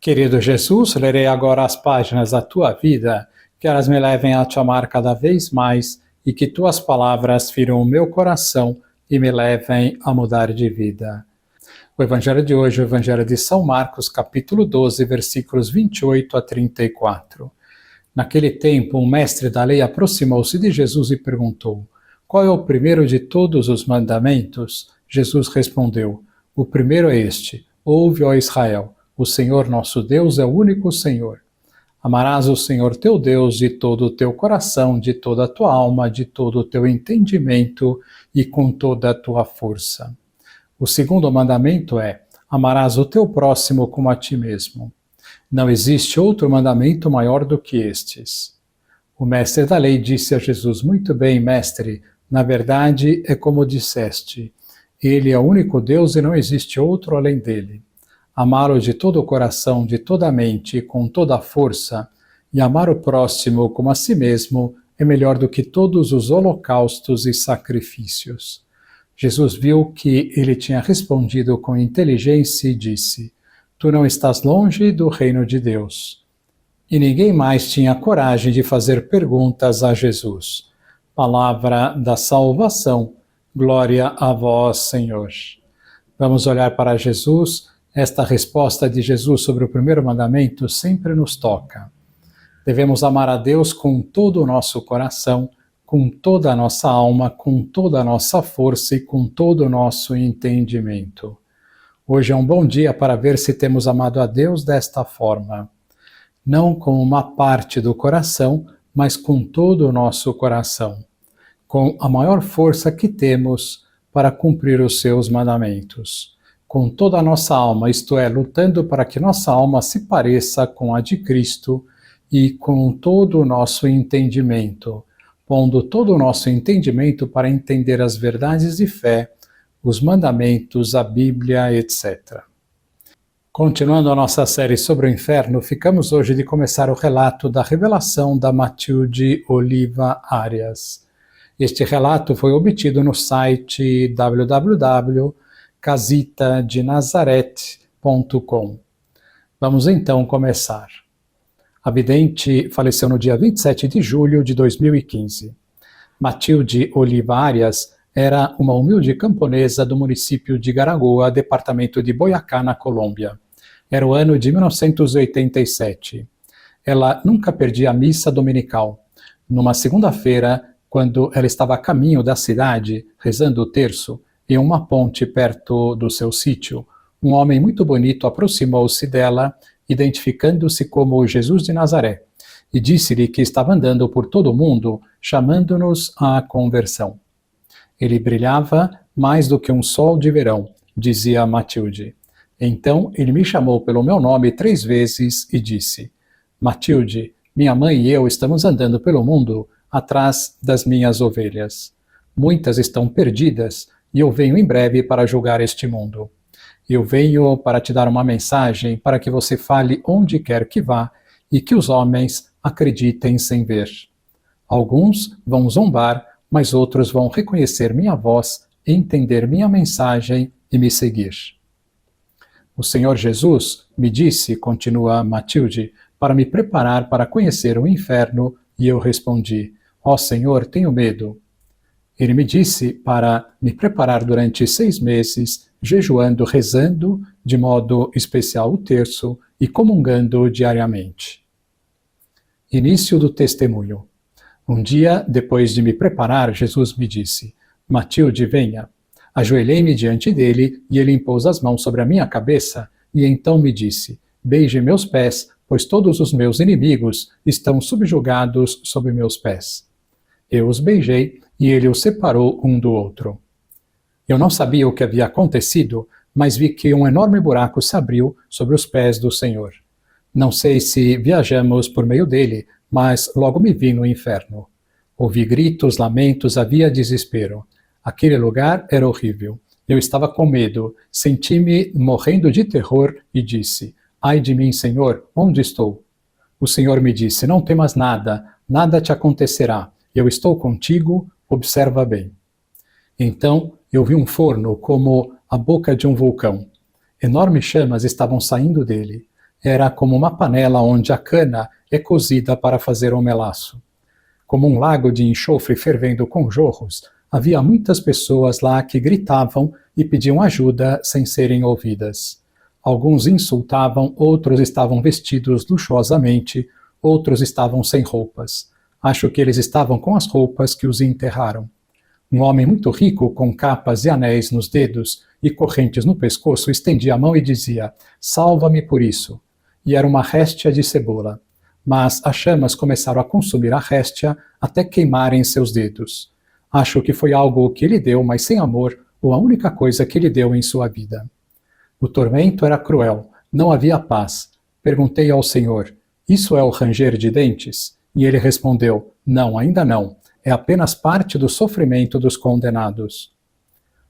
Querido Jesus, lerei agora as páginas da tua vida, que elas me levem a te amar cada vez mais e que tuas palavras firam o meu coração e me levem a mudar de vida. O evangelho de hoje é o evangelho de São Marcos, capítulo 12, versículos 28 a 34. Naquele tempo, um mestre da lei aproximou-se de Jesus e perguntou: qual é o primeiro de todos os mandamentos? Jesus respondeu: o primeiro é este: ouve, ó Israel, o Senhor nosso Deus é o único Senhor. Amarás o Senhor teu Deus de todo o teu coração, de toda a tua alma, de todo o teu entendimento e com toda a tua força. O segundo mandamento é: amarás o teu próximo como a ti mesmo. Não existe outro mandamento maior do que estes. O mestre da lei disse a Jesus: muito bem, mestre, na verdade é como disseste. Ele é o único Deus e não existe outro além dele. Amá-lo de todo o coração, de toda a mente e com toda a força, e amar o próximo como a si mesmo, é melhor do que todos os holocaustos e sacrifícios. Jesus viu que ele tinha respondido com inteligência e disse: tu não estás longe do reino de Deus. E ninguém mais tinha coragem de fazer perguntas a Jesus. Palavra da salvação, glória a vós, Senhor. Vamos olhar para Jesus. Esta resposta de Jesus sobre o primeiro mandamento sempre nos toca. Devemos amar a Deus com todo o nosso coração, com toda a nossa alma, com toda a nossa força e com todo o nosso entendimento. Hoje é um bom dia para ver se temos amado a Deus desta forma. Não com uma parte do coração, mas com todo o nosso coração. Com a maior força que temos para cumprir os seus mandamentos. Com toda a nossa alma, isto é, lutando para que nossa alma se pareça com a de Cristo e com todo o nosso entendimento, pondo todo o nosso entendimento para entender as verdades de fé, os mandamentos, a Bíblia, etc. Continuando a nossa série sobre o inferno, ficamos hoje de começar o relato da revelação da Matilde Oliva Arias. Este relato foi obtido no site www.casitadenazareth.com. Vamos então começar. A vidente faleceu no dia 27 de julho de 2015. Matilde Oliva Arias era uma humilde camponesa do município de Garagoa, departamento de Boyacá, na Colômbia. Era o ano de 1987. Ela nunca perdia a missa dominical. Numa segunda-feira, quando ela estava a caminho da cidade, rezando o terço, em uma ponte perto do seu sítio, um homem muito bonito aproximou-se dela, identificando-se como Jesus de Nazaré, e disse-lhe que estava andando por todo o mundo, chamando-nos à conversão. Ele brilhava mais do que um sol de verão, dizia Matilde. Então ele me chamou pelo meu nome 3 vezes e disse: Matilde, minha mãe e eu estamos andando pelo mundo atrás das minhas ovelhas. Muitas estão perdidas e eu venho em breve para julgar este mundo. Eu venho para te dar uma mensagem para que você fale onde quer que vá e que os homens acreditem sem ver. Alguns vão zombar, mas outros vão reconhecer minha voz, entender minha mensagem e me seguir. O Senhor Jesus me disse, continua Matilde, para me preparar para conhecer o inferno, e eu respondi: ó Senhor, tenho medo. Ele me disse para me preparar durante 6 meses, jejuando, rezando, de modo especial o terço, e comungando diariamente. Início do testemunho. Um dia, depois de me preparar, Jesus me disse: Matilde, venha. Ajoelhei-me diante dele, e ele impôs as mãos sobre a minha cabeça, e então me disse: beije meus pés, pois todos os meus inimigos estão subjugados sob meus pés. Eu os beijei, e ele os separou um do outro. Eu não sabia o que havia acontecido, mas vi que um enorme buraco se abriu sobre os pés do Senhor. Não sei se viajamos por meio dele, mas logo me vi no inferno. Ouvi gritos, lamentos, havia desespero. Aquele lugar era horrível. Eu estava com medo, senti-me morrendo de terror e disse: ai de mim, Senhor, onde estou? O Senhor me disse: não temas nada, nada te acontecerá. Eu estou contigo, observa bem. Então eu vi um forno como a boca de um vulcão. Enormes chamas estavam saindo dele. Era como uma panela onde a cana é cozida para fazer o melaço. Como um lago de enxofre fervendo com jorros, havia muitas pessoas lá que gritavam e pediam ajuda sem serem ouvidas. Alguns insultavam, outros estavam vestidos luxuosamente, outros estavam sem roupas. Acho que eles estavam com as roupas que os enterraram. Um homem muito rico, com capas e anéis nos dedos e correntes no pescoço, estendia a mão e dizia: "Salva-me por isso." E era uma réstia de cebola. Mas as chamas começaram a consumir a réstia até queimarem seus dedos. Acho que foi algo que ele deu, mas sem amor, ou a única coisa que ele deu em sua vida. O tormento era cruel, não havia paz. Perguntei ao Senhor: "Isso é o ranger de dentes?" E ele respondeu: "Não, ainda não. É apenas parte do sofrimento dos condenados."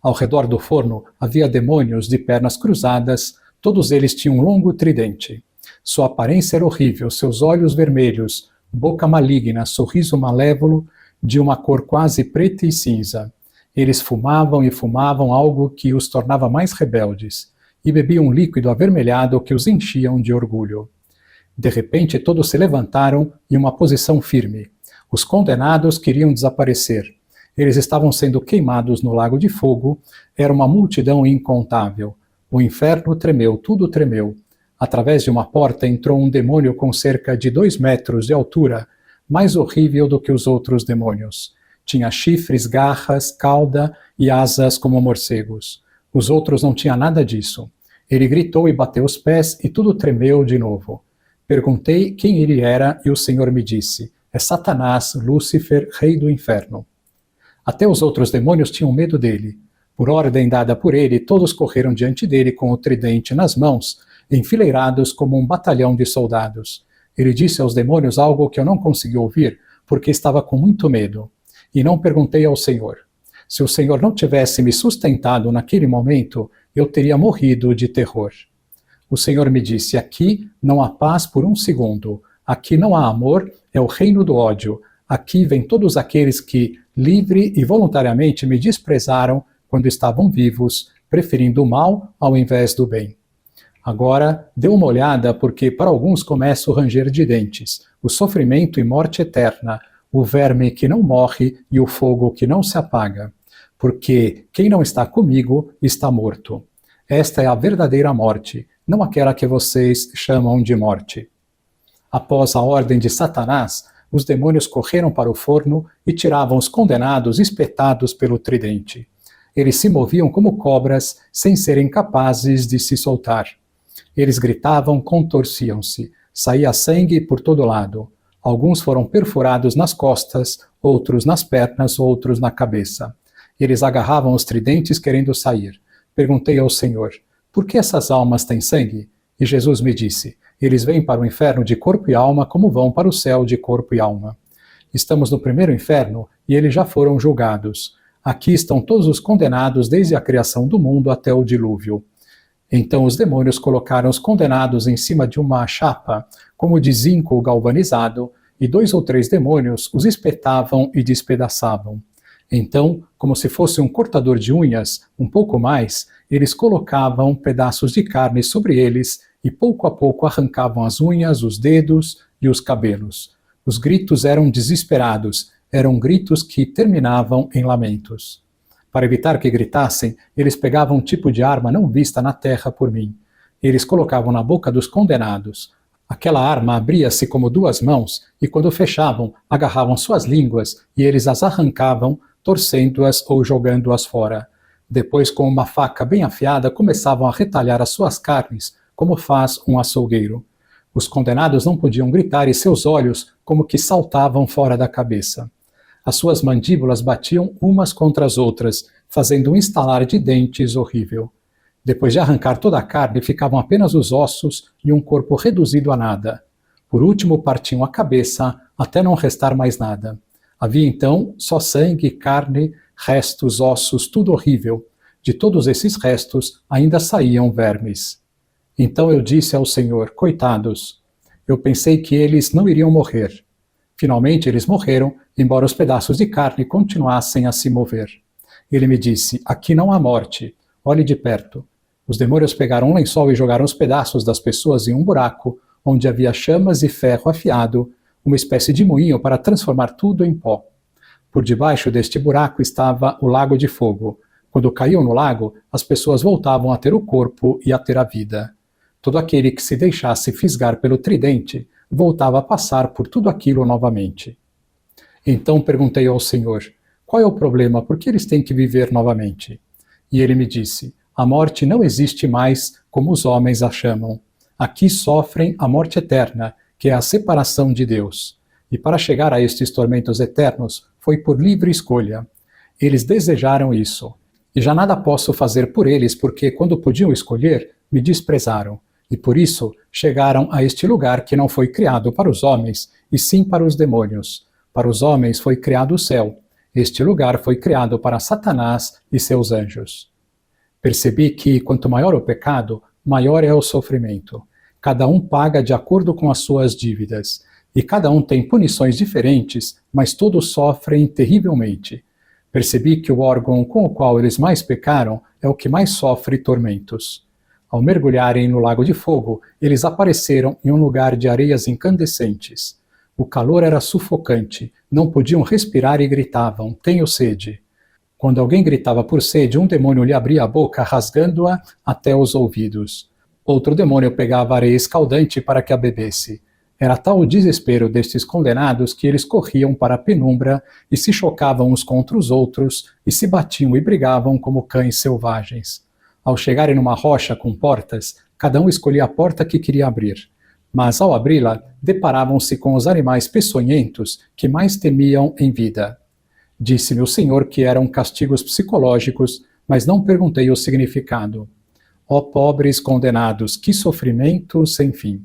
Ao redor do forno havia demônios de pernas cruzadas, todos eles tinham um longo tridente. Sua aparência era horrível, seus olhos vermelhos, boca maligna, sorriso malévolo, de uma cor quase preta e cinza. Eles fumavam e fumavam, algo que os tornava mais rebeldes, e bebiam um líquido avermelhado que os enchiam de orgulho. De repente todos se levantaram em uma posição firme. Os condenados queriam desaparecer. Eles estavam sendo queimados no lago de fogo, era uma multidão incontável. O inferno tremeu, tudo tremeu. Através de uma porta entrou um demônio com cerca de 2 metros de altura, mais horrível do que os outros demônios. Tinha chifres, garras, cauda e asas como morcegos. Os outros não tinham nada disso. Ele gritou e bateu os pés e tudo tremeu de novo. Perguntei quem ele era e o Senhor me disse: "É Satanás, Lúcifer, rei do inferno." Até os outros demônios tinham medo dele. Por ordem dada por ele, todos correram diante dele com o tridente nas mãos, enfileirados como um batalhão de soldados. Ele disse aos demônios algo que eu não consegui ouvir, porque estava com muito medo. E não perguntei ao Senhor. Se o Senhor não tivesse me sustentado naquele momento, eu teria morrido de terror. O Senhor me disse: "Aqui não há paz por um segundo. Aqui não há amor, é o reino do ódio. Aqui vêm todos aqueles que, livre e voluntariamente, me desprezaram quando estavam vivos, preferindo o mal ao invés do bem." Agora, dê uma olhada, porque para alguns começa o ranger de dentes, o sofrimento e morte eterna, o verme que não morre e o fogo que não se apaga. Porque quem não está comigo está morto. Esta é a verdadeira morte, não aquela que vocês chamam de morte. Após a ordem de Satanás, os demônios correram para o forno e tiravam os condenados espetados pelo tridente. Eles se moviam como cobras, sem serem capazes de se soltar. Eles gritavam, contorciam-se, saía sangue por todo lado. Alguns foram perfurados nas costas, outros nas pernas, outros na cabeça. Eles agarravam os tridentes querendo sair. Perguntei ao Senhor: "Por que essas almas têm sangue?" E Jesus me disse: "Eles vêm para o inferno de corpo e alma como vão para o céu de corpo e alma." Estamos no primeiro inferno e eles já foram julgados. Aqui estão todos os condenados desde a criação do mundo até o dilúvio. Então os demônios colocaram os condenados em cima de uma chapa, como de zinco galvanizado, e 2 ou 3 demônios os espetavam e despedaçavam. Então, como se fosse um cortador de unhas, um pouco mais, eles colocavam pedaços de carne sobre eles e pouco a pouco arrancavam as unhas, os dedos e os cabelos. Os gritos eram desesperados, eram gritos que terminavam em lamentos. Para evitar que gritassem, eles pegavam um tipo de arma não vista na terra por mim. Eles colocavam na boca dos condenados. Aquela arma abria-se como 2 mãos e, quando fechavam, agarravam suas línguas e eles as arrancavam, torcendo-as ou jogando-as fora. Depois, com uma faca bem afiada, começavam a retalhar as suas carnes, como faz um açougueiro. Os condenados não podiam gritar e seus olhos como que saltavam fora da cabeça. As suas mandíbulas batiam umas contra as outras, fazendo um estalar de dentes horrível. Depois de arrancar toda a carne, ficavam apenas os ossos e um corpo reduzido a nada. Por último, partiam a cabeça, até não restar mais nada. Havia então só sangue, carne, restos, ossos, tudo horrível. De todos esses restos, ainda saíam vermes. Então eu disse ao Senhor: "Coitados." Eu pensei que eles não iriam morrer. Finalmente eles morreram, embora os pedaços de carne continuassem a se mover. Ele me disse: "Aqui não há morte. Olhe de perto." Os demônios pegaram um lençol e jogaram os pedaços das pessoas em um buraco, onde havia chamas e ferro afiado, uma espécie de moinho para transformar tudo em pó. Por debaixo deste buraco estava o lago de fogo. Quando caíam no lago, as pessoas voltavam a ter o corpo e a ter a vida. Todo aquele que se deixasse fisgar pelo tridente voltava a passar por tudo aquilo novamente. Então perguntei ao Senhor, qual é o problema? Por que eles têm que viver novamente? E ele me disse, a morte não existe mais como os homens a chamam. Aqui sofrem a morte eterna, que é a separação de Deus. E para chegar a estes tormentos eternos, foi por livre escolha. Eles desejaram isso. E já nada posso fazer por eles, porque quando podiam escolher, me desprezaram. E por isso chegaram a este lugar que não foi criado para os homens, e sim para os demônios. Para os homens foi criado o céu. Este lugar foi criado para Satanás e seus anjos. Percebi que, quanto maior o pecado, maior é o sofrimento. Cada um paga de acordo com as suas dívidas. E cada um tem punições diferentes, mas todos sofrem terrivelmente. Percebi que o órgão com o qual eles mais pecaram é o que mais sofre tormentos. Ao mergulharem no lago de fogo, eles apareceram em um lugar de areias incandescentes. O calor era sufocante, não podiam respirar e gritavam, tenho sede. Quando alguém gritava por sede, um demônio lhe abria a boca, rasgando-a até os ouvidos. Outro demônio pegava areia escaldante para que a bebesse. Era tal o desespero destes condenados que eles corriam para a penumbra e se chocavam uns contra os outros e se batiam e brigavam como cães selvagens. Ao chegarem numa rocha com portas, cada um escolhia a porta que queria abrir. Mas ao abri-la, deparavam-se com os animais peçonhentos que mais temiam em vida. Disse-me o Senhor que eram castigos psicológicos, mas não perguntei o significado. Ó pobres condenados, que sofrimento sem fim!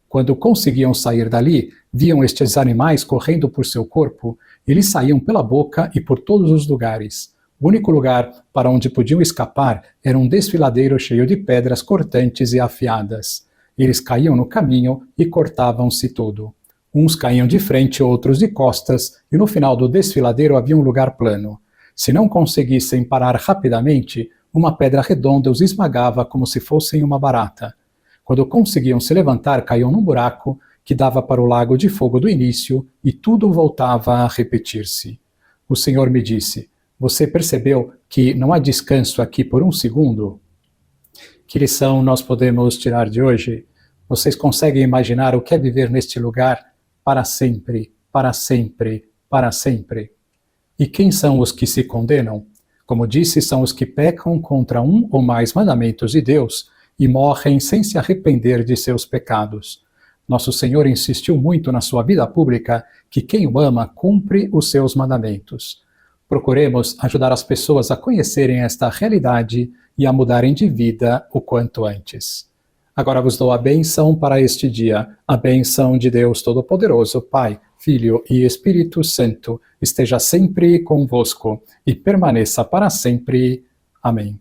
Quando conseguiam sair dali, viam estes animais correndo por seu corpo, eles saíam pela boca e por todos os lugares. O único lugar para onde podiam escapar era um desfiladeiro cheio de pedras cortantes e afiadas. Eles caíam no caminho e cortavam-se todo. Uns caíam de frente, outros de costas, e no final do desfiladeiro havia um lugar plano. Se não conseguissem parar rapidamente, uma pedra redonda os esmagava como se fossem uma barata. Quando conseguiam se levantar, caíam num buraco que dava para o lago de fogo do início e tudo voltava a repetir-se. O Senhor me disse, você percebeu que não há descanso aqui por um segundo? Que lição nós podemos tirar de hoje? Vocês conseguem imaginar o que é viver neste lugar para sempre, para sempre, para sempre? E quem são os que se condenam? Como disse, são os que pecam contra um ou mais mandamentos de Deus e morrem sem se arrepender de seus pecados. Nosso Senhor insistiu muito na sua vida pública que quem o ama cumpre os seus mandamentos. Procuremos ajudar as pessoas a conhecerem esta realidade e a mudarem de vida o quanto antes. Agora vos dou a bênção para este dia, a bênção de Deus Todo-Poderoso, Pai, Filho e Espírito Santo, esteja sempre convosco e permaneça para sempre. Amém.